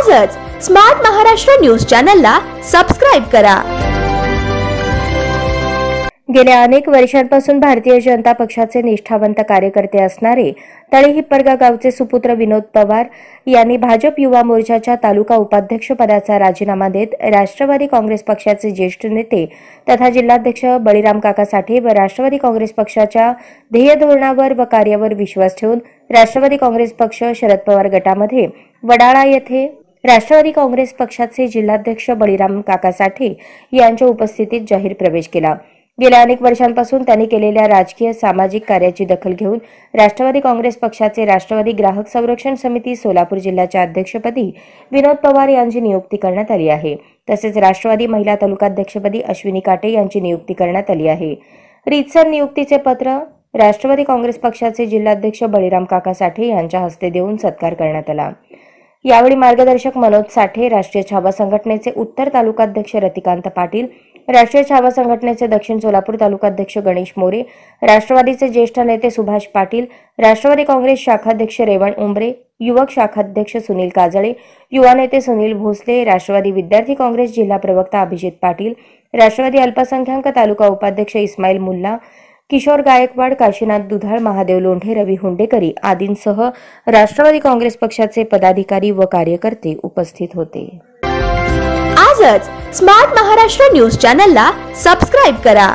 आजच smart Maharashtra news चॅनलला subscribe करा। गेल्या अनेक वर्षांपासून भारतीय जनता पक्षाचे निष्ठावंत कार्यकर्ते असणारे तळे हिप्परगा गावचे सुपुत्र विनोद पवार यांनी भाजप युवा मोर्चाच्या तालुका उपाध्यक्ष पदाचा राजीनामा देत राष्ट्रवादी काँग्रेस पक्षाचे ज्येष्ठ नेते तथा जिल्हाध्यक्ष बळीराम काका साठे व राष्ट्रवादी काँग्रेस पक्षाच्या ध्येय धोरणावर व कार्यावर विश्वास ठेवून राष्ट्रवादी काँग्रेस पक्ष शरद पवार गटामध्ये वडाळा येथे राष्ट्रवादी काँग्रेस पक्षाचे जिल्हाध्यक्ष बळीराम काका साठे यांच्या उपस्थितीत जाहीर प्रवेश केला। गेल्या अनेक वर्षांपासून त्यांनी केलेल्या राजकीय सामाजिक कार्याची दखल घेऊन राष्ट्रवादी काँग्रेस पक्षाचे राष्ट्रवादी ग्राहक संरक्षण समिती सोलापूर जिल्ह्याच्या अध्यक्षपदी विनोद पवार यांची नियुक्ती करण्यात आली आहे। तसेच राष्ट्रवादी महिला तालुकाध्यक्षपदी अश्विनी काटे यांची नियुक्ती करण्यात आली आहे। रीतसर नियुक्तीचे पत्र राष्ट्रवादी काँग्रेस पक्षाचे जिल्हाध्यक्ष बळीराम काका साठे यांच्या हस्ते देऊन सत्कार करण्यात आला। यावेळी मार्गदर्शक मनोज साठे, राष्ट्रीय छावा संघटनेचे उत्तर तालुकाध्यक्ष रतिकांत पाटील, राष्ट्रीय छावा संघटनेचे दक्षिण सोलापूर तालुकाध्यक्ष गणेश मोरे, राष्ट्रवादीचे ज्येष्ठ नेते सुभाष पाटील, राष्ट्रवादी काँग्रेस शाखाध्यक्ष रेवण उंबरे, युवक शाखाध्यक्ष सुनील काजळे, युवा नेते सुनील भोसले, राष्ट्रवादी विद्यार्थी काँग्रेस जिल्हा प्रवक्ता अभिजित पाटील, राष्ट्रवादी अल्पसंख्याक तालुका उपाध्यक्ष इस्माईल मुल्ला, किशोर गायकवाड, काशीनाथ दुधाळ, महादेव लोंढे, रवी हुंडेकरी आदींसह राष्ट्रवादी काँग्रेस पक्षाचे पदाधिकारी व कार्यकर्ते उपस्थित होते। आजच स्मार्ट महाराष्ट्र न्यूज चॅनलला सबस्क्राइब करा।